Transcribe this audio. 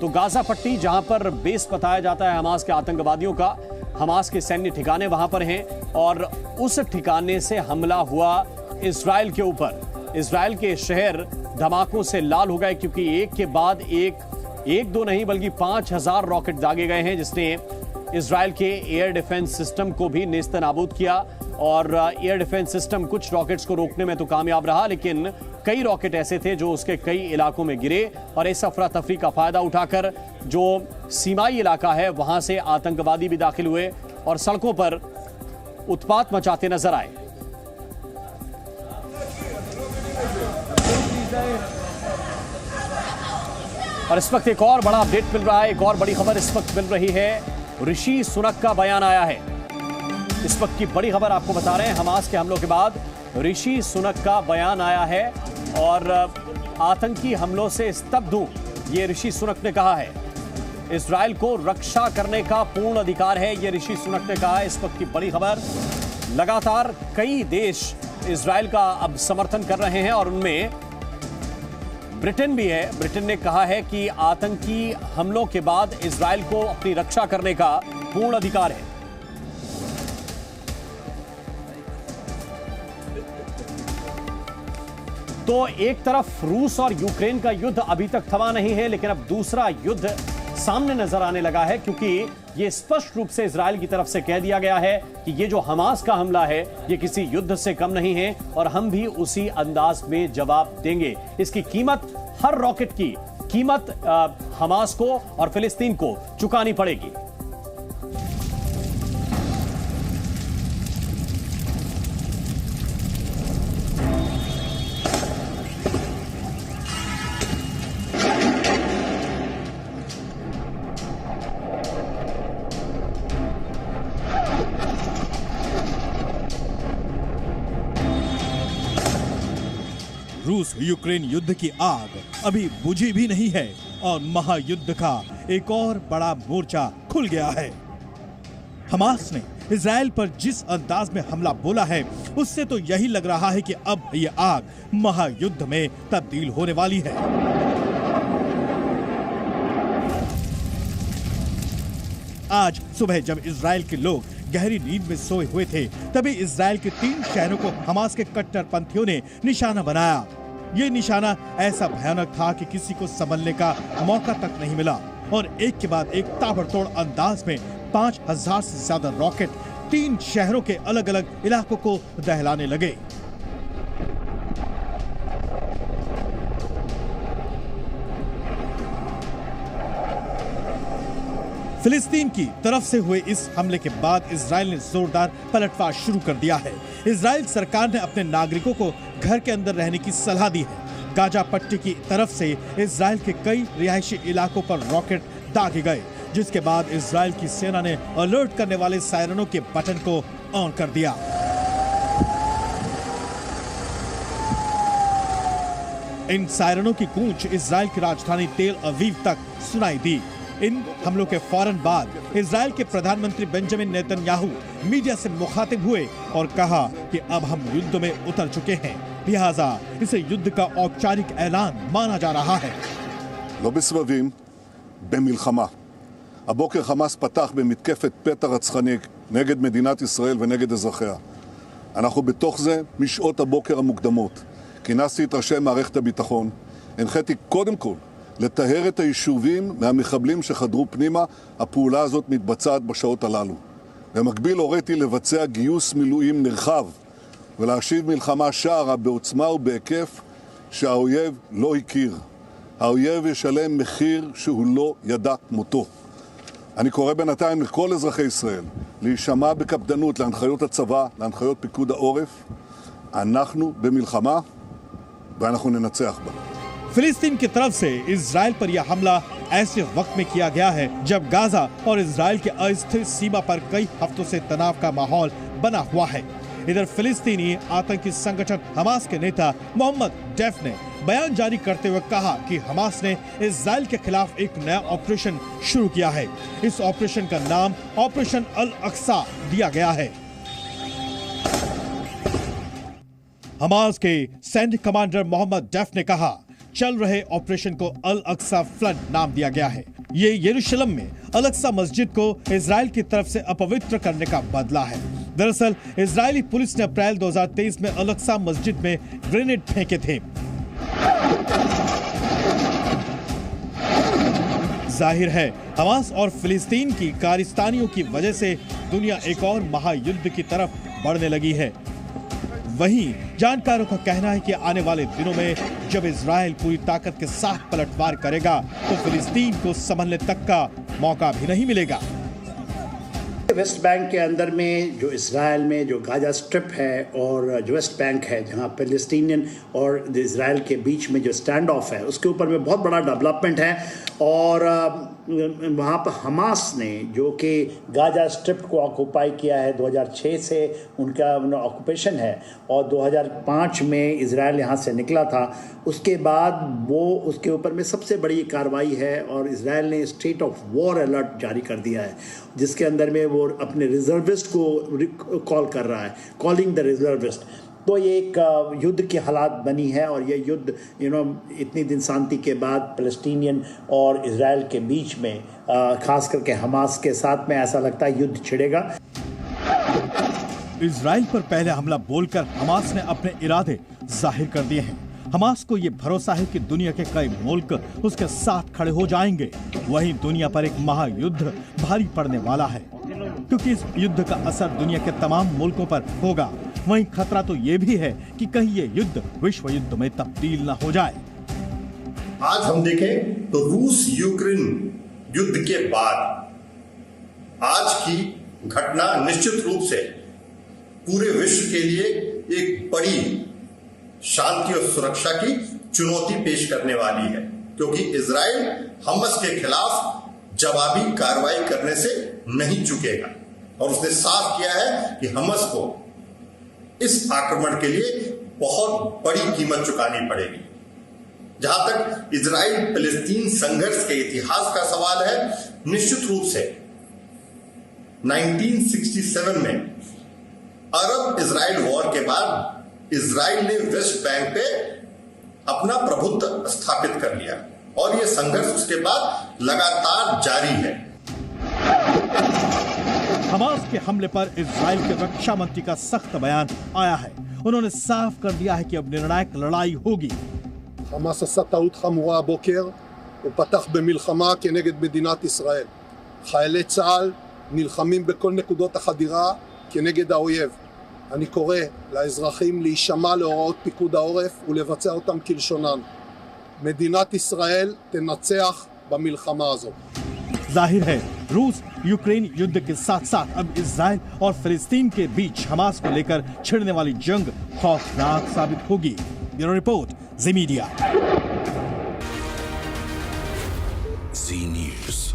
तो गाजा पट्टी, जहां पर बेस बताया जाता है हमास के आतंकवादियों का, हमास के सैन्य ठिकाने वहां पर हैं और उस ठिकाने से हमला हुआ इजराइल के ऊपर। इजराइल के शहर धमाकों से लाल हो गए क्योंकि एक के बाद एक दो नहीं बल्कि 5000 रॉकेट दागे गए हैं, जिसने इजराइल के एयर डिफेंस सिस्टम को भी नेस्तनाबूद किया। और एयर डिफेंस सिस्टम कुछ रॉकेट्स को रोकने में तो कामयाब रहा, लेकिन कई रॉकेट ऐसे थे जो उसके कई इलाकों में गिरे और इस अफरा तफरी का फायदा उठाकर जो सीमाई इलाका है वहां से आतंकवादी भी दाखिल हुए और सड़कों पर उत्पात मचाते नजर आए। और इस वक्त एक और बड़ा अपडेट मिल रहा है, एक और बड़ी खबर इस वक्त मिल रही है। ऋषि सुनक का बयान आया है। इस वक्त की बड़ी खबर आपको बता रहे हैं, हमास के हमलों के बाद ऋषि सुनक का बयान आया है और आतंकी हमलों से स्तब्ध हूं, ये ऋषि सुनक ने कहा है। इजराइल को रक्षा करने का पूर्ण अधिकार है, ये ऋषि सुनक ने कहा है। इस वक्त की बड़ी खबर, लगातार कई देश इजराइल का अब समर्थन कर रहे हैं और उनमें ब्रिटेन भी है। ब्रिटेन ने कहा है कि आतंकी हमलों के बाद इजराइल को अपनी रक्षा करने का पूर्ण अधिकार है। तो एक तरफ रूस और यूक्रेन का युद्ध अभी तक थमा नहीं है, लेकिन अब दूसरा युद्ध सामने नजर आने लगा है क्योंकि यह स्पष्ट रूप से इजराइल की तरफ से कह दिया गया है कि यह जो हमास का हमला है यह किसी युद्ध से कम नहीं है और हम भी उसी अंदाज में जवाब देंगे। इसकी कीमत, हर रॉकेट की कीमत हमास को और फिलिस्तीन को चुकानी पड़ेगी। रूस यूक्रेन युद्ध की आग अभी बुझी भी नहीं है और महायुद्ध का एक और बड़ा मोर्चा खुल गया है। हमास ने इजराइल पर जिस अंदाज में हमला बोला है उससे तो यही लग रहा है कि अब यह आग महायुद्ध में तब्दील होने वाली है। आज सुबह जब इजराइल के लोग गहरी नींद में सोए हुए थे तभी इजराइल के 3 शहरों को हमास के कट्टरपंथियों ने निशाना बनाया। ये निशाना ऐसा भयानक था कि किसी को संभलने का मौका तक नहीं मिला और एक के बाद एक ताबड़तोड़ अंदाज में 5000 से ज्यादा रॉकेट 3 शहरों के अलग अलग इलाकों को दहलाने लगे। फिलिस्तीन की तरफ से हुए इस हमले के बाद इजराइल ने जोरदार पलटवार शुरू कर दिया है। इजराइल सरकार ने अपने नागरिकों को घर के अंदर रहने की सलाह दी है। गाजा पट्टी की तरफ से इजराइल के कई रिहायशी इलाकों पर रॉकेट दागे गए, जिसके बाद इजराइल की सेना ने अलर्ट करने वाले सायरनों के बटन को ऑन कर दिया। इन सायरनों की गूंज इजराइल की राजधानी तेल अवीव तक सुनाई दी। इन हमलों के फौरन बाद इजराइल के प्रधानमंत्री बेंजामिन नेतन्याहू मीडिया से मुखातिब हुए और कहा कि अब हम युद्ध में उतर चुके हैं, लिहाजा इसे युद्ध का औपचारिक ऐलान माना जा रहा है। לא בסבבים, במלחמה. הבוקר חמאס פתח במתקפת פתע רצחני נגד מדינת ישראל ונגד אזרחיה. אנחנו בתוך זה משעות הבוקר המוקדמות. כינסתי את ראשי מערכת הביטחון, הנחיתי קודם כל לטהר את היישובים מהמחבלים שחדרו פנימה. הפעולה הזאת מתבצעת בשעות הללו. במקביל הוריתי לבצע גיוס מילואים נרחב ולהשיב מלחמה שערה בעוצמה ובהיקף שהאויב לא הכיר. האויב ישלם מחיר שהוא לא ידע כמותו. אני קורא בינתיים לכל אזרחי ישראל להישמע בקפדנות להנחיות הצבא, להנחיות פיקוד העורף. אנחנו במלחמה ואנחנו ננצח בה. फिलिस्तीन की तरफ से इजराइल पर यह हमला ऐसे वक्त में किया गया है जब गाजा और इजराइल के अस्थिर सीमा पर कई हफ्तों से तनाव का माहौल बना हुआ है। इधर फिलिस्तीनी आतंकी संगठन हमास के नेता मोहम्मद डेफ ने बयान जारी करते हुए कहा कि हमास ने इजराइल के खिलाफ एक नया ऑपरेशन शुरू किया है। इस ऑपरेशन का नाम ऑपरेशन अल अक्सा दिया गया है। हमास के सैन्य कमांडर मोहम्मद डेफ ने कहा चल रहे ऑपरेशन को अल अक्सा फ्लड नाम दिया गया है। ये यरूशलेम में अल अक्सा मस्जिद को इजराइल की तरफ से अपवित्र करने का बदला है। दरअसल इजरायली पुलिस ने अप्रैल 2023 में अल अक्सा मस्जिद में ग्रेनेड फेंके थे। जाहिर है हमास और फिलिस्तीन की कारिस्तानियों की वजह से दुनिया एक और महायुद्ध की तरफ बढ़ने लगी है। वहीं जानकारों का कहना है कि आने वाले दिनों में जब इजराइल पूरी ताकत के साथ पलटवार करेगा तो फिलिस्तीन को संभलने तक का मौका भी नहीं मिलेगा। वेस्ट बैंक के अंदर में जो इजराइल में जो गाजा स्ट्रिप है और जो वेस्ट बैंक है जहां फिलिस्तीनियन और इजराइल के बीच में जो स्टैंड ऑफ है उसके ऊपर में बहुत बड़ा डेवलपमेंट है। और वहाँ पर हमास ने जो कि गाजा स्ट्रिप को ऑक्यूपाई किया है 2006 से उनका ऑक्यूपेशन है और 2005 में इजराइल यहाँ से निकला था। उसके बाद वो उसके ऊपर में सबसे बड़ी कार्रवाई है और इजराइल ने स्टेट ऑफ वॉर अलर्ट जारी कर दिया है जिसके अंदर में वो अपने रिजर्विस्ट को कॉल कर रहा है, कॉलिंग द रिजर्विस्ट। तो ये एक युद्ध की हालात बनी है और ये युद्ध इतनी दिन शांति के बाद फ़लस्तीनियन और इजराइल के बीच में खास करके हमास के साथ में ऐसा लगता है युद्ध छिड़ेगा। इजराइल पर पहले हमला बोलकर हमास ने अपने इरादे जाहिर कर दिए हैं। हमास को ये भरोसा है कि दुनिया के कई मुल्क उसके साथ खड़े हो जाएंगे। वहीं दुनिया पर एक महायुद्ध भारी पड़ने वाला है क्योंकि इस युद्ध का असर दुनिया के तमाम मुल्कों पर होगा। वहीं खतरा तो ये भी है कि कहीं ये युद्ध विश्व युद्ध में तब्दील न हो जाए। आज हम देखें तो रूस यूक्रेन युद्ध के बाद आज की घटना निश्चित रूप से पूरे विश्व के लिए एक बड़ी शांति और सुरक्षा की चुनौती पेश करने वाली है क्योंकि इजराइल हमास के खिलाफ जवाबी कार्रवाई करने से नहीं चुकेगा और उसने साफ किया है कि हमास को इस आक्रमण के लिए बहुत बड़ी कीमत चुकानी पड़ेगी। जहां तक इजराइल फिलिस्तीन संघर्ष के इतिहास का सवाल है, निश्चित रूप से 1967 में अरब इजराइल वॉर के बाद इजराइल ने वेस्ट बैंक पे अपना प्रभुत्व स्थापित कर लिया और यह संघर्ष उसके बाद लगातार जारी है। हमास के हमले पर इजराइल के रक्षा मंत्री का सख्त बयान आया है। उन्होंने साफ कर दिया है कि अब निर्णायक लड़ाई होगी। חמאס עשה טעות חמורה הבוקר, הוא פתח במלחמה כנגד מדינת ישראל. חיילי צה"ל נלחמים בכל נקודות החדירה כנגד האויב. אני קורא לאזרחים להישמע להוראות פיקוד העורף ולבצע אותם כלשונן. מדינת ישראל תנצח במלחמה הזאת. जाहिर है रूस यूक्रेन युद्ध के साथ साथ अब इजराइल और फिलिस्तीन के बीच हमास को लेकर छिड़ने वाली जंग खौफनाक साबित होगी। ब्यूरो रिपोर्ट, जी मीडिया। जी न्यूज़।